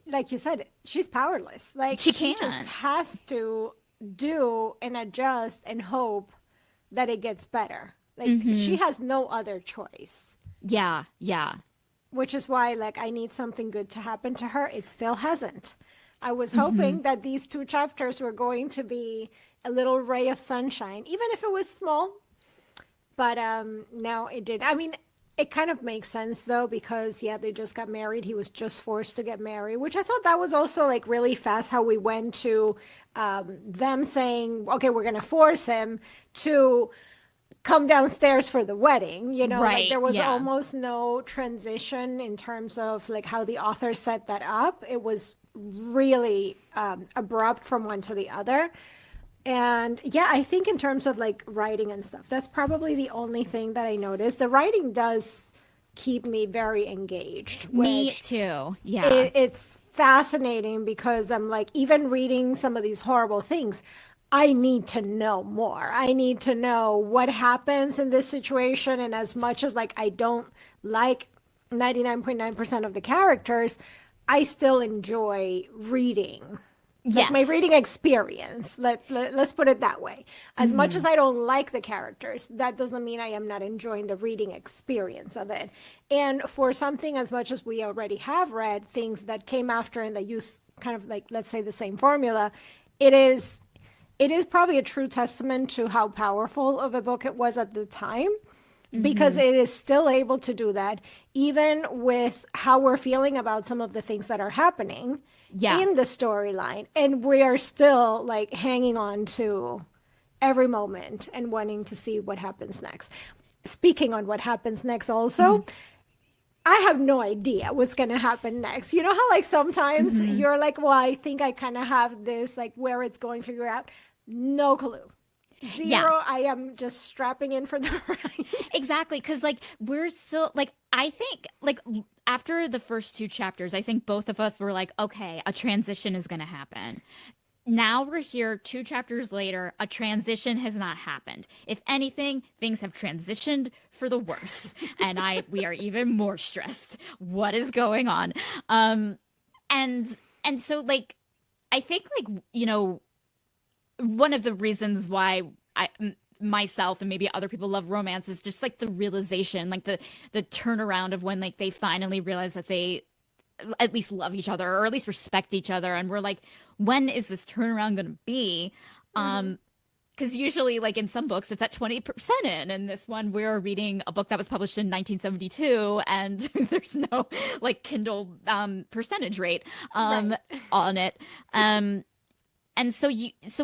like you said, she's powerless. Like She she can't. just has to do and adjust and hope that it gets better. Like she has no other choice. Yeah, yeah. Which is why like I need something good to happen to her. It still hasn't. I was hoping that these 2 chapters were going to be a little ray of sunshine, even if it was small. But no, it did. I mean, it kind of makes sense though, because yeah, they just got married. He was just forced to get married, which I thought that was also like really fast how we went to them saying, okay, we're going to force him to come downstairs for the wedding, you know, Right, like there was yeah. almost no transition in terms of like how the author set that up. It was really abrupt from one to the other. And yeah, I think in terms of like writing and stuff, that's probably the only thing that I noticed. The writing does keep me very engaged. Me Which too. Yeah. it's fascinating because I'm like, even reading some of these horrible things, I need to know more. I need to know what happens in this situation. And as much as like I don't like 99.9% of the characters, I still enjoy reading. Like my Yes. reading experience. Let's put it that way. As much as I don't like the characters, that doesn't mean I am not enjoying the reading experience of it. And for something as much as we already have read things that came after and that use kind of like, let's say, the same formula, it is probably a true testament to how powerful of a book it was at the time, because it is still able to do that even with how we're feeling about some of the things that are happening Yeah. in the storyline, and we are still like hanging on to every moment and wanting to see what happens next. Speaking on what happens next also, I have no idea what's going to happen next. You know how like sometimes you're like, well, I think I kind of have this, like where it's going, figure out. No clue. Zero. Yeah. I am just strapping in for the ride. Exactly, because like we're still like, I think like after the first 2 chapters, I think both of us were like, okay, a transition is going to happen. Now we're here 2 chapters later, a transition has not happened. If anything, things have transitioned for the worse, and we are even more stressed. What is going on? And so like I think like, you know, one of the reasons why myself and maybe other people love romance is just like the realization, like the turnaround of when like they finally realize that they at least love each other or at least respect each other, and we're like, when is this turnaround going to be? Because usually like in some books it's at 20% in, and this one we're reading a book that was published in 1972 and there's no like Kindle percentage rate Right. on it. And so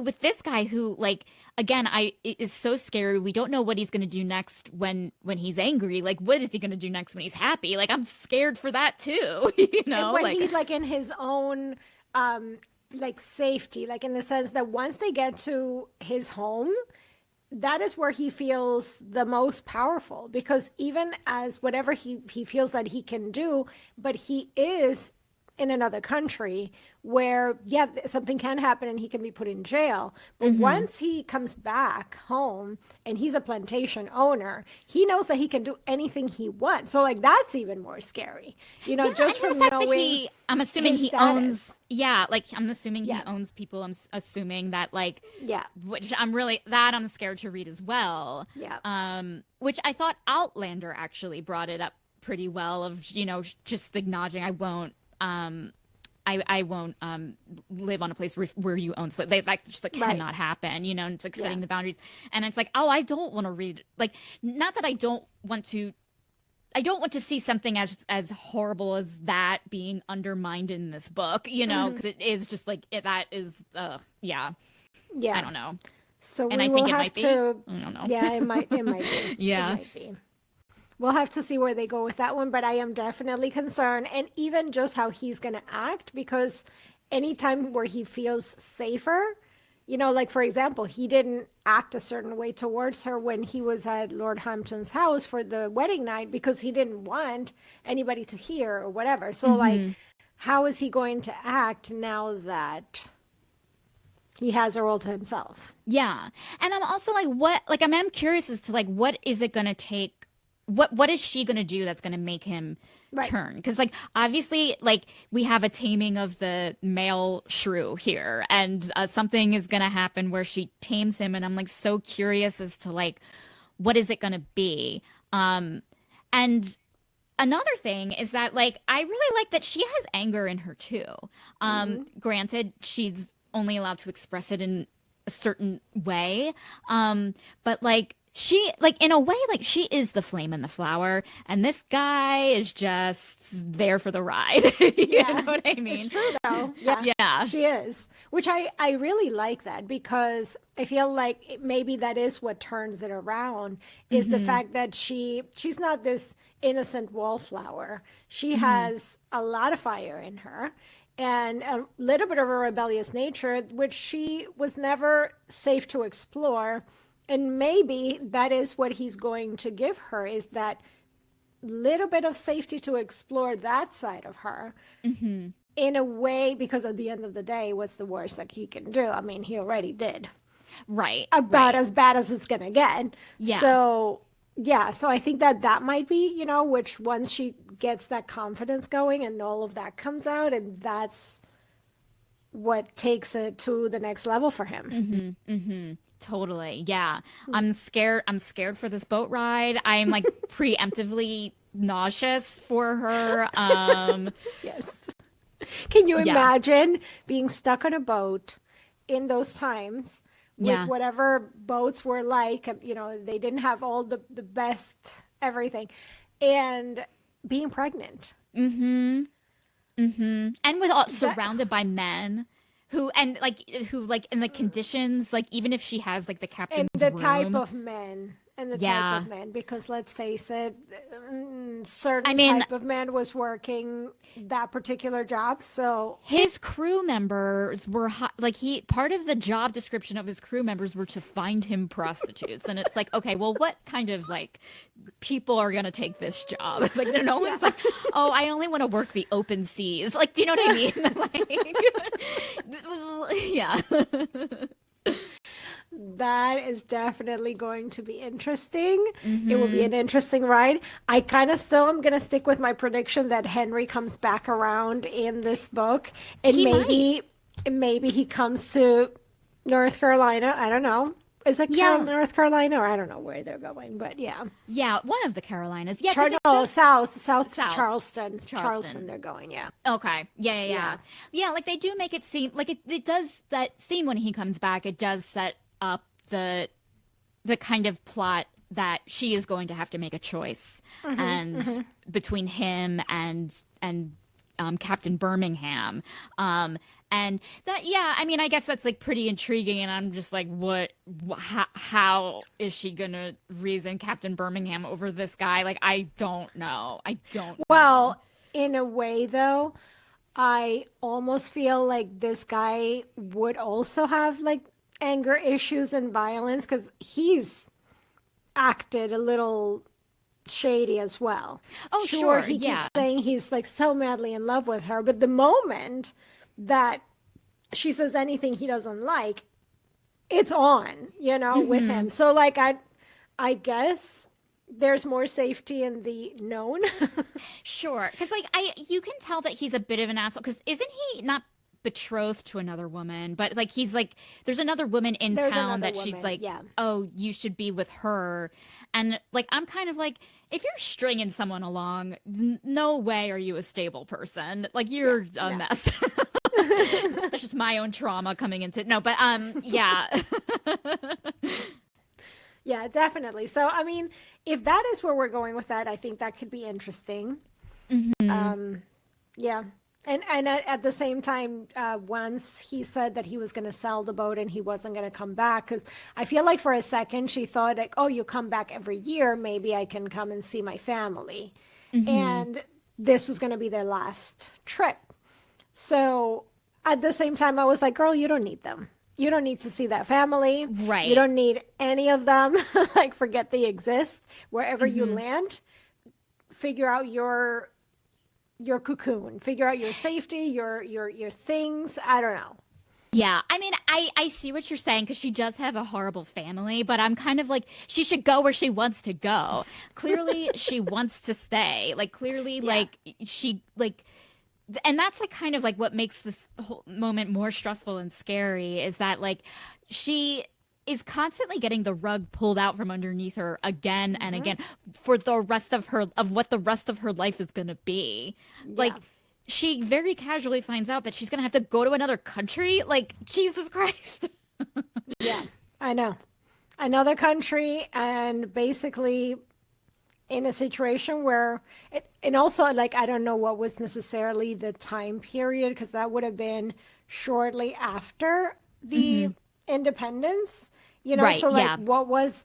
with this guy who like, again, it is so scary. We don't know what he's going to do next when he's angry. Like, what is he going to do next when he's happy? Like, I'm scared for that too. You know, And when like he's like in his own like safety, like in the sense that once they get to his home, that is where he feels the most powerful, because even as whatever he feels that he can do, but he is in another country where, yeah, something can happen and he can be put in jail. But once he comes back home and he's a plantation owner, he knows that he can do anything he wants. So like that's even more scary, just from the fact knowing that I'm assuming he status. owns, I'm assuming he owns people. I'm assuming that like, Yeah. which I'm scared to read as well. Yeah. Which I thought Outlander actually brought it up pretty well of, just acknowledging I won't live on a place where you own slaves. That just like cannot happen, and it's like setting the boundaries. And it's like, oh, I don't want to read, like, not that I don't want to see something as horrible as that being undermined in this book, because it is just like that is yeah. I don't know. So and we I will think it have might to be. I don't know. Yeah, it might be. Yeah. It might be. We'll have to see where they go with that one, but I am definitely concerned. And even just how he's going to act, because anytime where he feels safer, like for example, he didn't act a certain way towards her when he was at Lord Hampton's house for the wedding night because he didn't want anybody to hear or whatever. So like, how is he going to act now that he has her all to himself? Yeah. And I'm also like, I'm curious as to like, what is it going to take? What is she going to do that's going to make him turn? Because like obviously like we have a taming of the male shrew here, and something is going to happen where she tames him, and I'm like so curious as to like what is it going to be. And another thing is that like I really like that she has anger in her too. Granted, she's only allowed to express it in a certain way, but like she, like, in a way, like, she is the flame and the flower, and this guy is just there for the ride. You know what I mean? It's true, though. Yeah. She is. Which I really like that, because I feel like maybe that is what turns it around, is the fact that she's not this innocent wallflower. She has a lot of fire in her, and a little bit of a rebellious nature, which she was never safe to explore. And maybe that is what he's going to give her, is that little bit of safety to explore that side of her in a way, because at the end of the day, what's the worst that he can do? I mean, he already did. Right. About as bad as it's going to get. Yeah. So I think that might be, which once she gets that confidence going and all of that comes out, and that's what takes it to the next level for him. Totally. Yeah. I'm scared for this boat ride. I'm like preemptively nauseous for her. Yes. Can you imagine being stuck on a boat in those times with whatever boats were like, they didn't have all the best everything, and being pregnant. And with surrounded by men who in the conditions, like even if she has like the captain's and the room, type of men, because let's face it, certain type of man was working that particular job. So his crew members were part of the job description of his crew members were to find him prostitutes, and it's like, okay, well, what kind of like people are gonna take this job? Like, no one's like, oh, I only want to work the open seas. Like, do you know what I mean? Like, yeah. That is definitely going to be interesting. It will be an interesting ride. I kind of still am going to stick with my prediction that Henry comes back around in this book, and maybe he comes to North Carolina. I don't know. Is it North Carolina, or I don't know where they're going, but yeah. Yeah, one of the Carolinas. Yeah, South Charleston. Charleston they're going, yeah. Okay. Yeah, like they do make it seem like it does, that scene when he comes back, it does set up the kind of plot that she is going to have to make a choice and between him and Captain Birmingham. And that, I mean, I guess that's like pretty intriguing, and I'm just like, how is she gonna reason Captain Birmingham over this guy? Like, I don't know. Well, in a way though, I almost feel like this guy would also have like anger issues and violence, because he's acted a little shady as well. Oh, sure. He Yeah. keeps saying he's like so madly in love with her, but the moment that she says anything he doesn't like, it's on, with him. So like I guess there's more safety in the known. Sure. Because, like, you can tell that he's a bit of an asshole. Because isn't he not betrothed to another woman? But, like, he's like, there's another woman in There's town another that she's woman, like, yeah. oh, you should be with her. And, like, I'm kind of like, if you're stringing someone along, no way are you a stable person. Like, you're a no. mess. That's just my own trauma coming into no, but yeah. Yeah, definitely. So, I mean, if that is where we're going with that, I think that could be interesting. Yeah. And at the same time, once he said that he was going to sell the boat and he wasn't going to come back, because I feel like for a second she thought, like, oh, you come back every year, maybe I can come and see my family. And this was going to be their last trip. So at the same time, I was like, girl, you don't need them. You don't need to see that family. Right. You don't need any of them. Like, forget they exist. Wherever you land, figure out your cocoon, figure out your safety, your things. I don't know. Yeah, I mean, I see what you're saying because she does have a horrible family, but I'm kind of like, she should go where she wants to go. Clearly, she wants to stay. Like, clearly, like, she, like, and that's like kind of like what makes this whole moment more stressful and scary is that, like, she is constantly getting the rug pulled out from underneath her again and again for the rest of what the rest of her life is going to be. Like, she very casually finds out that she's going to have to go to another country. Like, Jesus Christ. Yeah, I know. Another country, and basically in a situation where and also, like, I don't know what was necessarily the time period, because that would have been shortly after the independence, Right, so like yeah. what was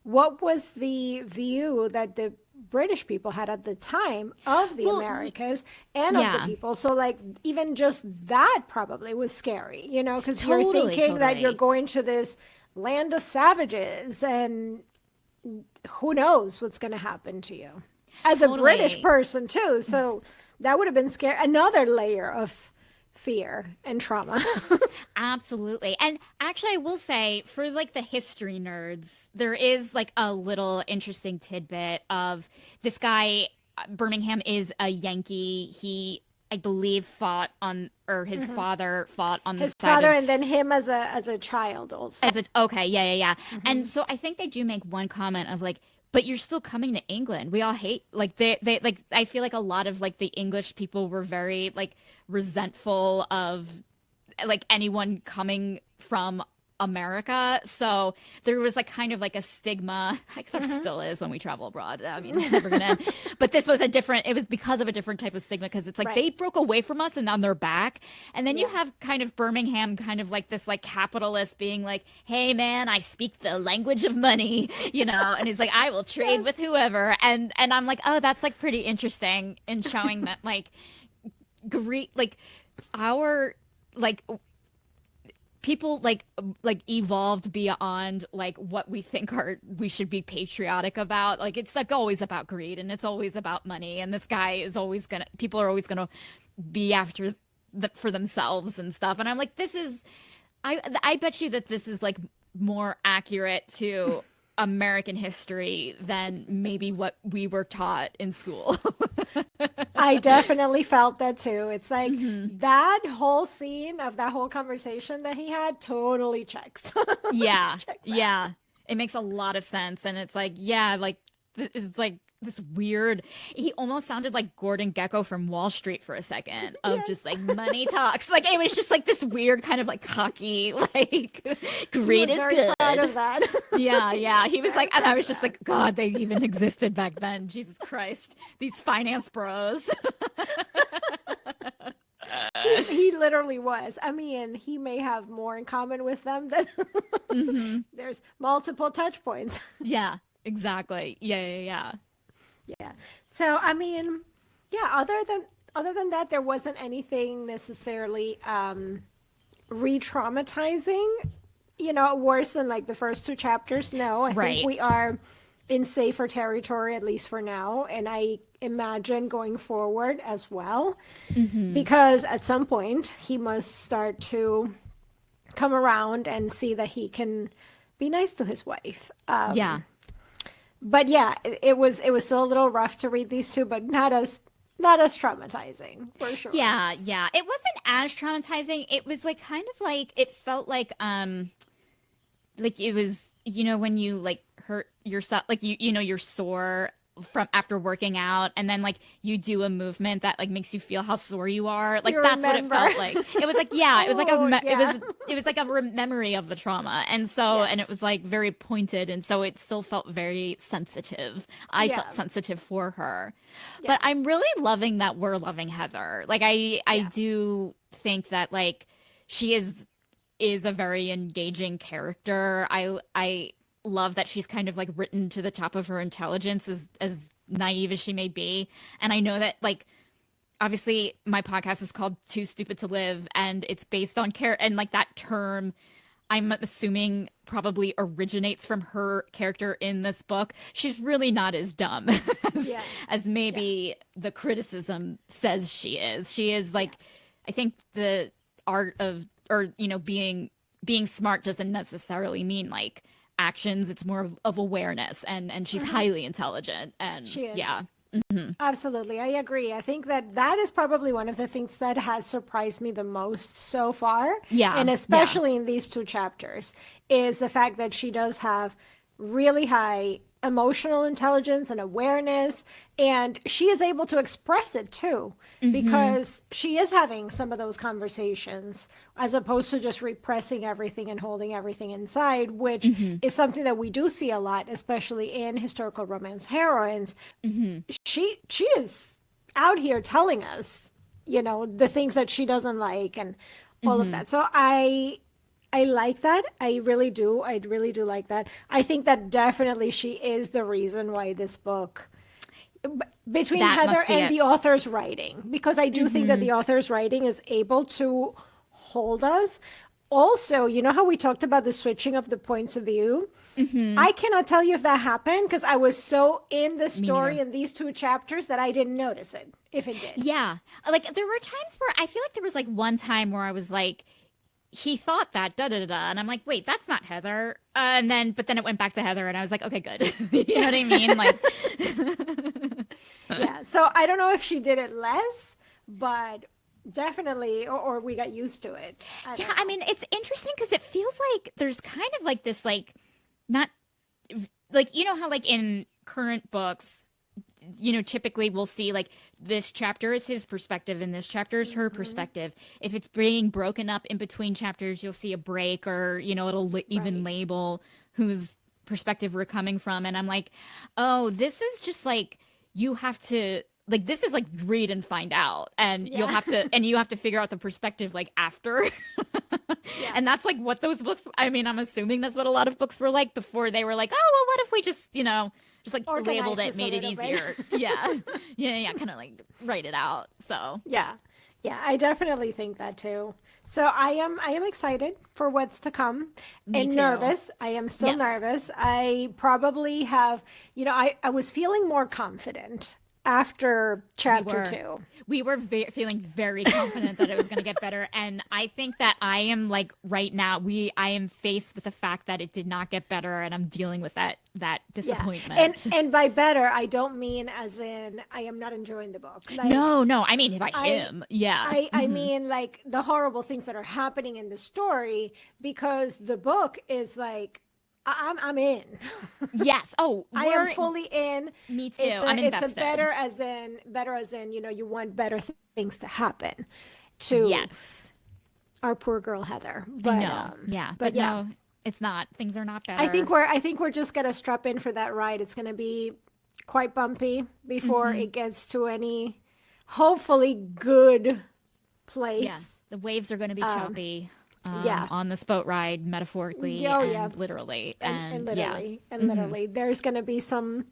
the view that the British people had at the time of the Americas and of the people. So like even just that probably was scary, because you're thinking that you're going to this land of savages and who knows what's going to happen to you as a British person too. So that would have been scary. Another layer of fear and trauma. Absolutely. And actually, I will say for like the history nerds, there is like a little interesting tidbit of this guy. Birmingham is a Yankee. He, I believe, fought on, or his father fought on his the side father, of, and then him as a child also. okay, yeah. And so I think they do make one comment of like, but you're still coming to England. We all hate, like, they like, I feel like a lot of like the English people were very like resentful of like anyone coming from America. So there was like kind of like a stigma, like there still is when we travel abroad. I mean, it's never gonna end. But this was it was because of a different type of stigma, because it's like they broke away from us and now they're back. And then you have kind of Birmingham kind of like this like capitalist being like, hey man, I speak the language of money, and he's like, I will trade with whoever. And I'm like, oh, that's like pretty interesting in showing that like great, like our like people like evolved beyond like what we think we should be patriotic about. Like, it's like always about greed and it's always about money, and this guy is always people are always gonna be after for themselves and stuff. And I'm like, this is, I bet you that this is like more accurate to American history than maybe what we were taught in school. I definitely felt that too. It's like that whole scene of that whole conversation that he had totally checks. Yeah. Yeah. It makes a lot of sense. And it's like, yeah, like it's like this weird, he almost sounded like Gordon Gekko from Wall Street for a second of just like money talks. Like it was just like this weird kind of like cocky, like greed is good. Proud of that. Yeah. He was like, and I was just like, God, they even existed back then. Jesus Christ. These finance bros. He literally was. I mean, he may have more in common with them than there's multiple touch points. Yeah, exactly. Yeah. Yeah. So, I mean, yeah, other than that, there wasn't anything necessarily re-traumatizing, worse than like the first two chapters. No, I think we are in safer territory, at least for now. And I imagine going forward as well, because at some point he must start to come around and see that he can be nice to his wife. Yeah. But yeah, it was still a little rough to read these two, but not as traumatizing, for sure. Yeah, yeah. It wasn't as traumatizing. It was like kind of like it felt like it was, you know, when you like hurt yourself, like you know you're sore from after working out, and then like you do a movement that like makes you feel how sore you are. Like that's what it felt like. It was like, yeah, it was like it was like a memory of the trauma, and so and it was like very pointed, and so it still felt very sensitive. I felt sensitive for her, but I'm really loving that we're loving Heather. Like I do think that like she is a very engaging character. I love that she's kind of like written to the top of her intelligence, as naive as she may be. And I know that like obviously my podcast is called Too Stupid to Live, and it's based on and like that term I'm assuming probably originates from her character in this book. She's really not as dumb as maybe the criticism says she is. She is like, I think the art of, or you know, being smart doesn't necessarily mean like actions. It's more of awareness, and she's highly intelligent, and She is. yeah. Absolutely. I agree. I think that is probably one of the things that has surprised me the most so far. Yeah. And especially in these two chapters, is the fact that she does have really high emotional intelligence and awareness, and she is able to express it too, because she is having some of those conversations as opposed to just repressing everything and holding everything inside, which is something that we do see a lot, especially in historical romance heroines. She is out here telling us, you know, the things that she doesn't like and all of that. So I like that. I really do. I really do like that. I think that definitely she is the reason why this book, between Heather and the author's writing, because I do think that the author's writing is able to hold us. Also, you know how we talked about the switching of the points of view? I cannot tell you if that happened because I was so in the story in these two chapters that I didn't notice it, if it did. Yeah. Like there were times where I feel like there was like one time where I was like, he thought that and I'm like, wait, that's not Heather. But then it went back to Heather, and I was like, okay, good. You know what I mean? Like, yeah. So I don't know if she did it less, but definitely, or we got used to it. I mean, it's interesting because it feels like there's kind of like this, like, not like, you know how like in current books, you know, typically we'll see like this chapter is his perspective and this chapter is her perspective. If it's being broken up in between chapters, you'll see a break, or, you know, it'll even label whose perspective we're coming from. And I'm like, oh, this is just like, you have to, like, this is like read and find out, and you have to figure out the perspective like after. And that's like what those books, I mean, I'm assuming that's what a lot of books were like before they were like, oh, well, what if we just, you know, just like labeled it, made it easier. Yeah. Kind of like write it out. So yeah, I definitely think that too. So I am excited for what's to come. Me and too. Nervous. I am still nervous. I probably have, you know, I was feeling more confident after chapter 2. We were feeling very confident that it was going to get better, and I think that I am like right now I am faced with the fact that it did not get better, and I'm dealing with that disappointment. And by better, I don't mean as in I am not enjoying the book. Like, no, I mean by him. Yeah. I mean like the horrible things that are happening in the story, because the book is like, I'm in. Yes. Oh, I am fully in. Me too. I'm invested. It's a better as in, you know, you want better things to happen to our poor girl Heather. But but no, it's not. Things are not better. I think we're just gonna strap in for that ride. It's gonna be quite bumpy before it gets to any hopefully good place. Yeah. The waves are going to be choppy. On this boat ride, metaphorically and literally. And literally. There's going to be some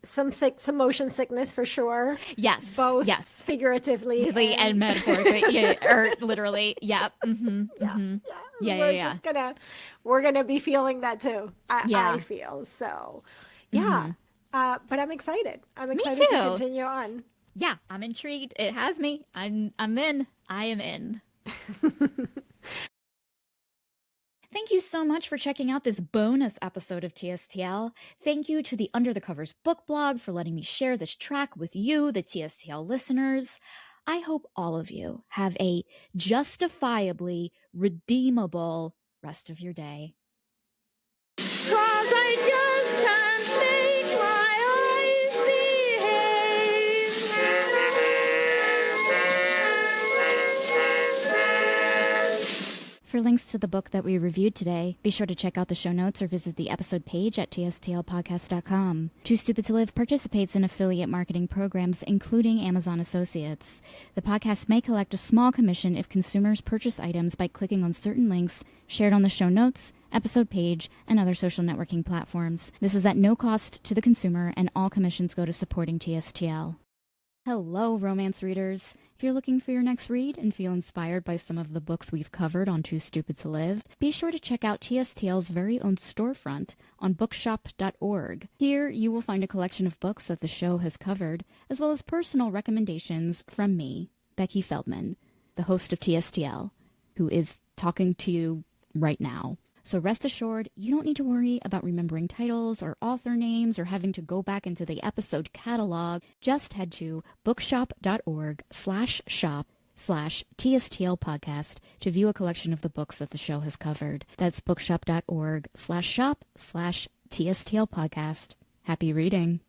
some motion sickness for sure. Yes. Both yes. figuratively and metaphorically. Yeah, or literally. Yeah. We're gonna be feeling that too. I feel so. Yeah. But I'm excited. I'm excited to continue on. Yeah, I'm intrigued. It has me. I'm in. I am in. Thank you so much for checking out this bonus episode of TSTL. Thank you to the Under the Covers book blog for letting me share this track with you, the TSTL listeners. I hope all of you have a justifiably redeemable rest of your day. 'Cause I just can't make my eyes behave. For links to the book that we reviewed today, be sure to check out the show notes or visit the episode page at tstlpodcast.com. Too Stupid to Live participates in affiliate marketing programs, including Amazon Associates. The podcast may collect a small commission if consumers purchase items by clicking on certain links shared on the show notes, episode page, and other social networking platforms. This is at no cost to the consumer, and all commissions go to supporting TSTL. Hello, romance readers. If you're looking for your next read and feel inspired by some of the books we've covered on Too Stupid to Live, be sure to check out TSTL's very own storefront on bookshop.org. Here, you will find a collection of books that the show has covered, as well as personal recommendations from me, Becky Feldman, the host of TSTL, who is talking to you right now. So rest assured, you don't need to worry about remembering titles or author names or having to go back into the episode catalog. Just head to bookshop.org/shop/TSTL podcast to view a collection of the books that the show has covered. That's bookshop.org/shop/TSTL podcast. Happy reading.